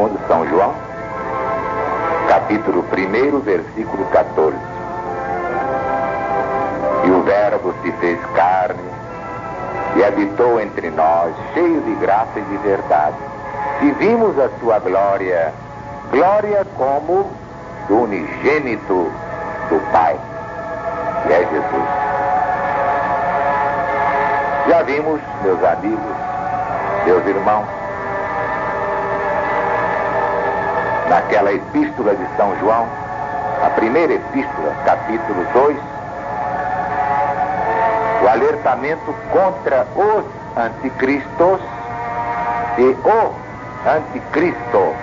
segundo São João, capítulo 1, versículo 14. E o Verbo se fez carne e habitou entre nós, cheio de graça e de verdade. E vimos a sua glória, glória como do unigênito do Pai, que é Jesus. Já vimos, meus amigos, meus irmãos, naquela epístola de São João, a primeira epístola, capítulo 2, o alertamento contra os anticristos e o anticristo.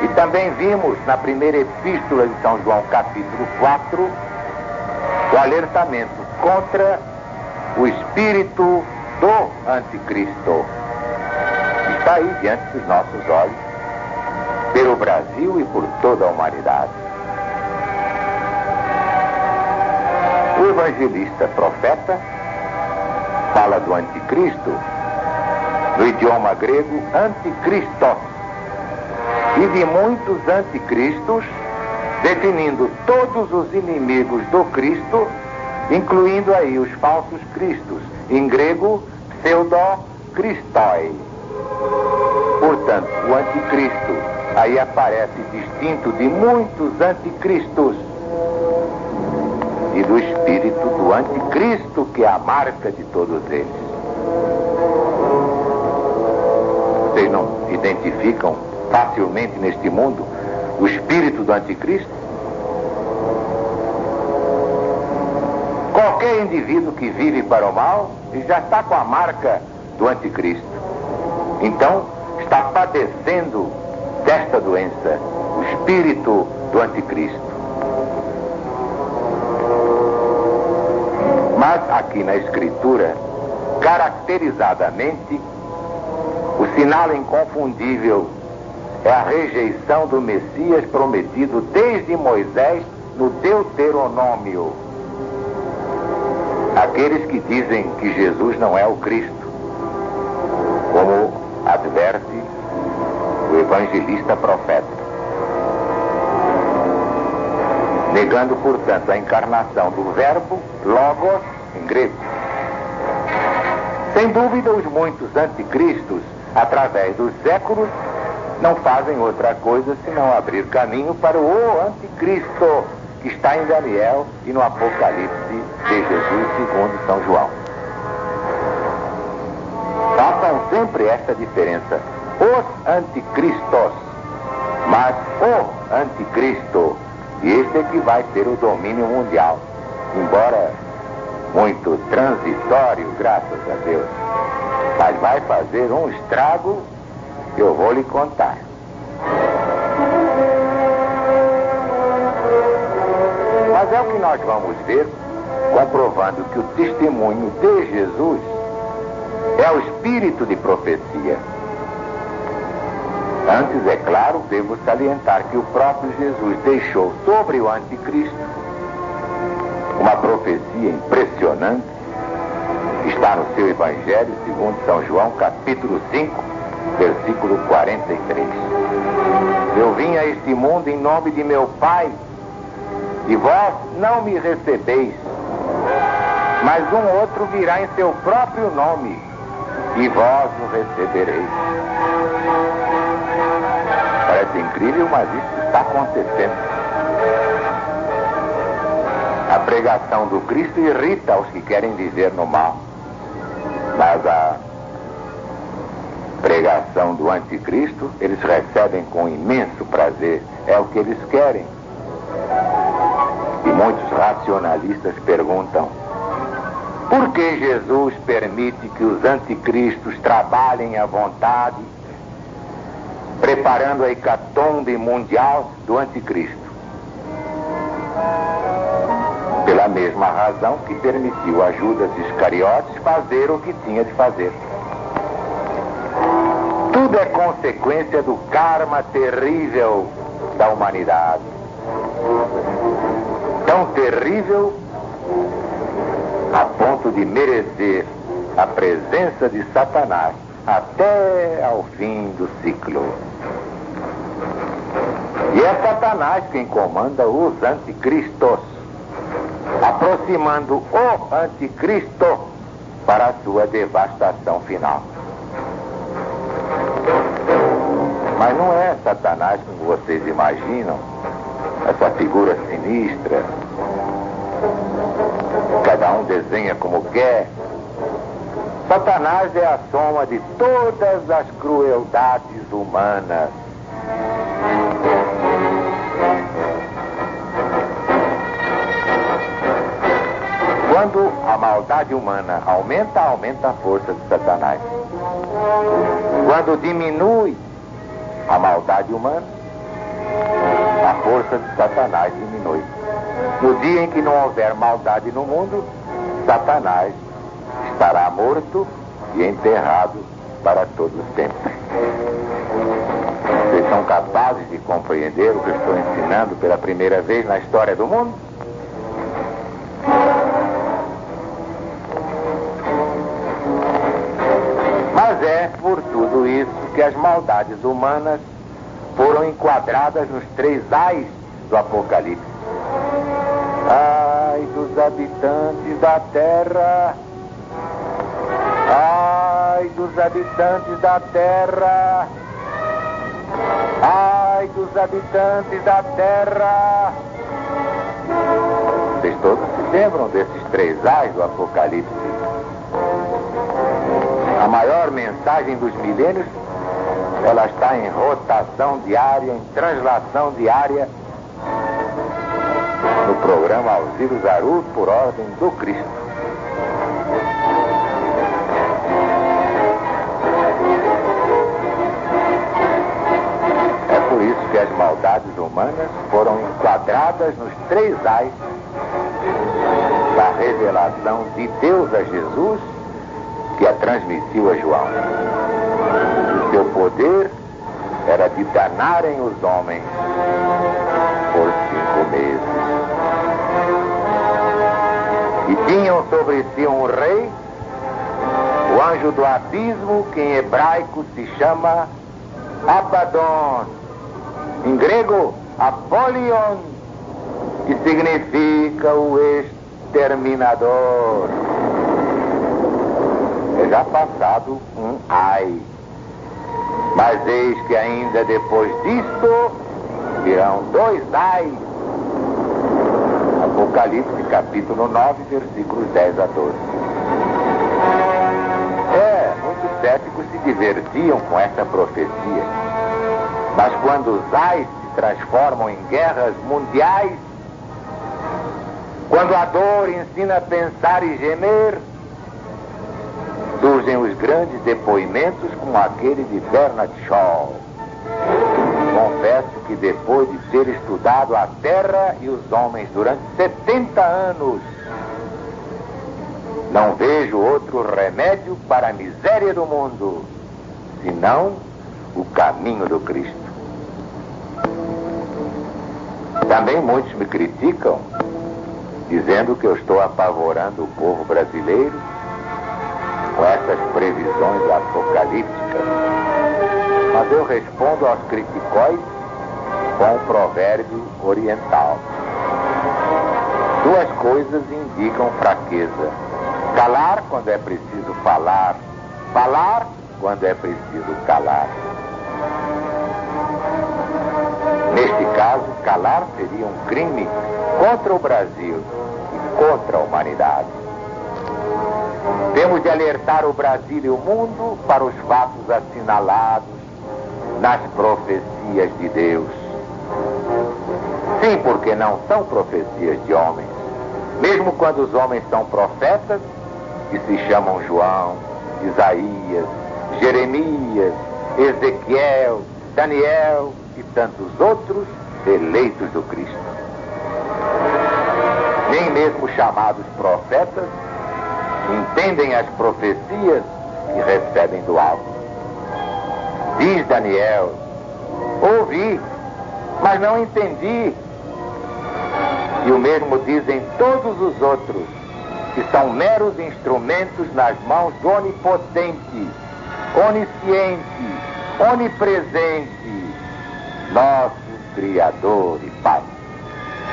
E também vimos na primeira epístola de São João, capítulo 4, o alertamento contra o espírito do anticristo. Está aí diante dos nossos olhos, pelo Brasil e por toda a humanidade. O evangelista profeta fala do anticristo, no idioma grego anticristos, e de muitos anticristos, definindo todos os inimigos do Cristo, incluindo aí os falsos cristos, em grego pseudo-cristoi. Portanto, o anticristo aí aparece distinto de muitos anticristos e do espírito do anticristo, que é a marca de todos eles. Vocês não identificam facilmente neste mundo o espírito do anticristo? Qualquer indivíduo que vive para o mal já está com a marca do anticristo. Então, está padecendo desta doença, o espírito do anticristo. Mas aqui na Escritura, caracterizadamente, o sinal inconfundível é a rejeição do Messias prometido desde Moisés no Deuteronômio. Aqueles que dizem que Jesus não é o Cristo, como adverte o evangelista profeta, negando, portanto, a encarnação do verbo logos em grego. Sem dúvida, os muitos anticristos, através dos séculos, não fazem outra coisa senão abrir caminho para o anticristo, que está em Daniel e no Apocalipse de Jesus segundo São João. Façam sempre esta diferença: os anticristos, mas o anticristo. E este é que vai ter o domínio mundial, embora muito transitório, graças a Deus, mas vai fazer um estrago que eu vou lhe contar. Mas é o que nós vamos ver, comprovando que o testemunho de Jesus é o espírito de profecia. Antes, é claro, devo salientar que o próprio Jesus deixou sobre o anticristo uma profecia impressionante, que está no seu Evangelho, segundo São João, capítulo 5, versículo 43. Eu vim a este mundo em nome de meu Pai, e vós não me recebeis, mas um outro virá em seu próprio nome, e vós o recebereis. Parece incrível, mas isso está acontecendo. A pregação do Cristo irrita os que querem viver no mal, mas a pregação do anticristo eles recebem com imenso prazer. É o que eles querem. E muitos racionalistas perguntam: por que Jesus permite que os anticristos trabalhem à vontade, preparando a hecatombe mundial do anticristo? Pela mesma razão que permitiu a Judas Iscariotes fazer o que tinha de fazer. Tudo é consequência do karma terrível da humanidade. Tão terrível a ponto de merecer a presença de Satanás até ao fim do ciclo. E é Satanás quem comanda os anticristos, aproximando o anticristo para a sua devastação final. Mas não é Satanás como vocês imaginam, essa figura sinistra, cada um desenha como quer. Satanás é a soma de todas as crueldades humanas. Quando a maldade humana aumenta, aumenta a força de Satanás. Quando diminui a maldade humana, a força de Satanás diminui. No dia em que não houver maldade no mundo, Satanás estará morto e enterrado para todo sempre. Vocês são capazes de compreender o que eu estou ensinando pela primeira vez na história do mundo? Mas é por tudo isso que as maldades humanas foram enquadradas nos 3 ais do Apocalipse. Ai dos habitantes da terra, ai dos habitantes da terra, ai dos habitantes da terra. Vocês todos se lembram desses 3 ais do Apocalipse? A maior mensagem dos milênios, ela está em rotação diária, em translação diária, no programa Auxílio Zaru, por ordem do Cristo. É por isso que as maldades humanas foram enquadradas nos 3 ais da revelação de Deus a Jesus, que a transmitiu a João. O seu poder era de danarem os homens por 5 meses. E tinham sobre si um rei, o anjo do abismo, que em hebraico se chama Abaddon, em grego Apollyon, que significa o exterminador. É já passado um ai. Mas eis que ainda depois disto virão 2 ais. Apocalipse capítulo 9, versículos 10 a 12. Muitos céticos se divertiam com essa profecia. Mas quando os ais se transformam em guerras mundiais, quando a dor ensina a pensar e gemer, surgem os grandes depoimentos como aquele de Bernard Shaw. Confesso que depois de ter estudado a terra e os homens durante 70 anos, não vejo outro remédio para a miséria do mundo, senão o caminho do Cristo. Também muitos me criticam, dizendo que eu estou apavorando o povo brasileiro com essas previsões apocalípticas. Mas eu respondo aos criticóis com um provérbio oriental. 2 coisas indicam fraqueza: calar quando é preciso falar, falar quando é preciso calar. Neste caso, calar seria um crime contra o Brasil e contra a humanidade. Temos de alertar o Brasil e o mundo para os fatos assinalados nas profecias de Deus. Sim, porque não são profecias de homens. Mesmo quando os homens são profetas, que se chamam João, Isaías, Jeremias, Ezequiel, Daniel e tantos outros eleitos do Cristo. Nem mesmo chamados profetas entendem as profecias que recebem do alto. Diz Daniel: ouvi, mas não entendi. E o mesmo dizem todos os outros, que são meros instrumentos nas mãos do onipotente, onisciente, onipresente, nosso Criador e Pai.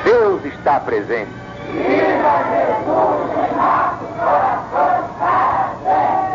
Deus está presente. Viva Jesus em nossos corações, Padre!